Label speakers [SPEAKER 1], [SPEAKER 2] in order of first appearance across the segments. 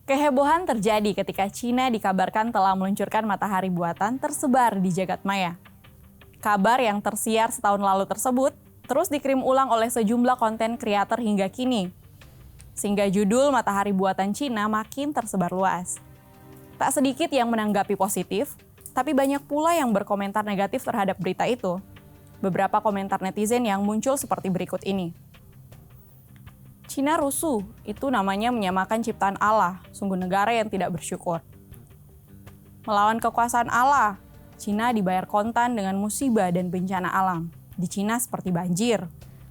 [SPEAKER 1] Kehebohan terjadi ketika Cina dikabarkan telah meluncurkan matahari buatan tersebar di jagat maya. Kabar yang tersiar setahun lalu tersebut terus dikirim ulang oleh sejumlah konten kreator hingga kini, sehingga judul matahari buatan Cina makin tersebar luas. Tak sedikit yang menanggapi positif, tapi banyak pula yang berkomentar negatif terhadap berita itu. Beberapa komentar netizen yang muncul seperti berikut ini. Cina rusuh, itu namanya menyamakan ciptaan Allah, sungguh negara yang tidak bersyukur. Melawan kekuasaan Allah, Cina dibayar kontan dengan musibah dan bencana alam. Di Cina seperti banjir,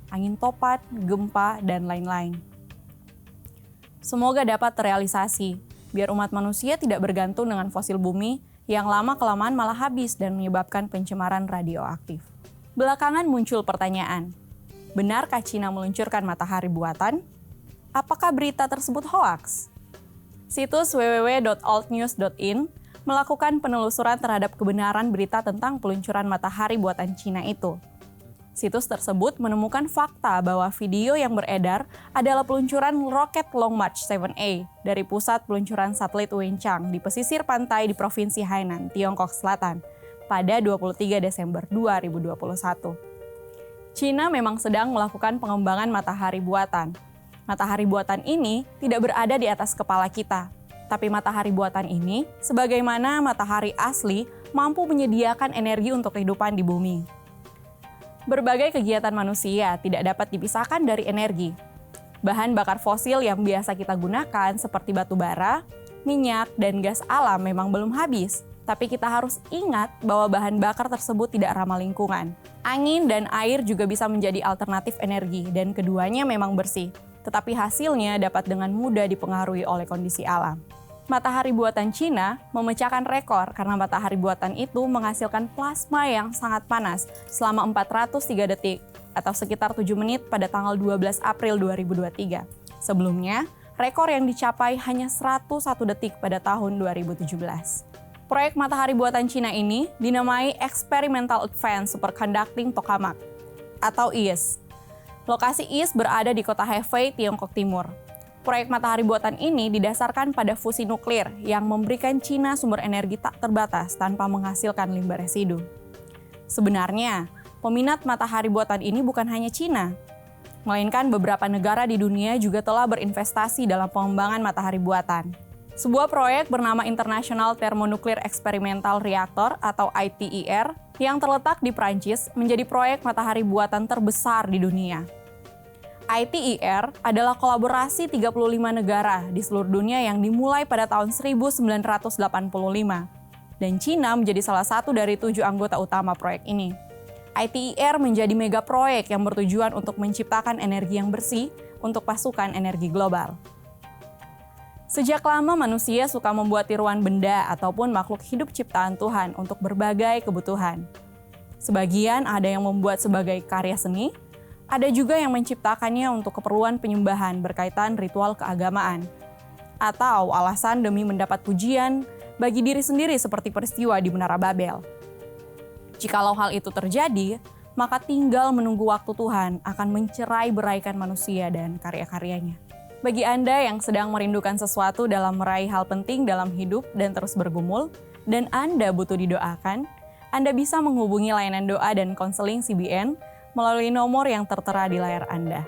[SPEAKER 1] angin topat, gempa, dan lain-lain. Semoga dapat terrealisasi, biar umat manusia tidak bergantung dengan fosil bumi yang lama-kelamaan malah habis dan menyebabkan pencemaran radioaktif. Belakangan muncul pertanyaan, benarkah Cina meluncurkan matahari buatan? Apakah berita tersebut hoaks? Situs www.altnews.in melakukan penelusuran terhadap kebenaran berita tentang peluncuran matahari buatan Cina itu. Situs tersebut menemukan fakta bahwa video yang beredar adalah peluncuran roket Long March 7A dari pusat peluncuran satelit Wenchang di pesisir pantai di Provinsi Hainan, Tiongkok Selatan pada 23 Desember 2021. Cina memang sedang melakukan pengembangan matahari buatan. Matahari buatan ini tidak berada di atas kepala kita, tapi matahari buatan ini, sebagaimana matahari asli, mampu menyediakan energi untuk kehidupan di bumi. Berbagai kegiatan manusia tidak dapat dipisahkan dari energi. Bahan bakar fosil yang biasa kita gunakan seperti batu bara, minyak, dan gas alam memang belum habis. Tapi kita harus ingat bahwa bahan bakar tersebut tidak ramah lingkungan. Angin dan air juga bisa menjadi alternatif energi dan keduanya memang bersih. Tetapi hasilnya dapat dengan mudah dipengaruhi oleh kondisi alam. Matahari buatan Cina memecahkan rekor karena matahari buatan itu menghasilkan plasma yang sangat panas selama 403 detik atau sekitar 7 menit pada tanggal 12 April 2023. Sebelumnya, rekor yang dicapai hanya 101 detik pada tahun 2017. Proyek matahari buatan Cina ini dinamai Experimental Advanced Superconducting Tokamak atau IAS. Lokasi IAS berada di kota Hefei, Tiongkok Timur. Proyek matahari buatan ini didasarkan pada fusi nuklir yang memberikan Cina sumber energi tak terbatas tanpa menghasilkan limbah residu. Sebenarnya, peminat matahari buatan ini bukan hanya Cina, melainkan beberapa negara di dunia juga telah berinvestasi dalam pengembangan matahari buatan. Sebuah proyek bernama International Thermonuclear Experimental Reactor atau ITER yang terletak di Prancis menjadi proyek matahari buatan terbesar di dunia. ITER adalah kolaborasi 35 negara di seluruh dunia yang dimulai pada tahun 1985 dan Cina menjadi salah satu dari 7 anggota utama proyek ini. ITER menjadi mega proyek yang bertujuan untuk menciptakan energi yang bersih untuk pasukan energi global. Sejak lama manusia suka membuat tiruan benda ataupun makhluk hidup ciptaan Tuhan untuk berbagai kebutuhan. Sebagian ada yang membuat sebagai karya seni, ada juga yang menciptakannya untuk keperluan penyembahan berkaitan ritual keagamaan, atau alasan demi mendapat pujian bagi diri sendiri seperti peristiwa di Menara Babel. Jikalau hal itu terjadi, maka tinggal menunggu waktu Tuhan akan mencerai-beraikan manusia dan karya-karyanya. Bagi Anda yang sedang merindukan sesuatu dalam meraih hal penting dalam hidup dan terus bergumul, dan Anda butuh didoakan, Anda bisa menghubungi layanan doa dan konseling CBN melalui nomor yang tertera di layar Anda.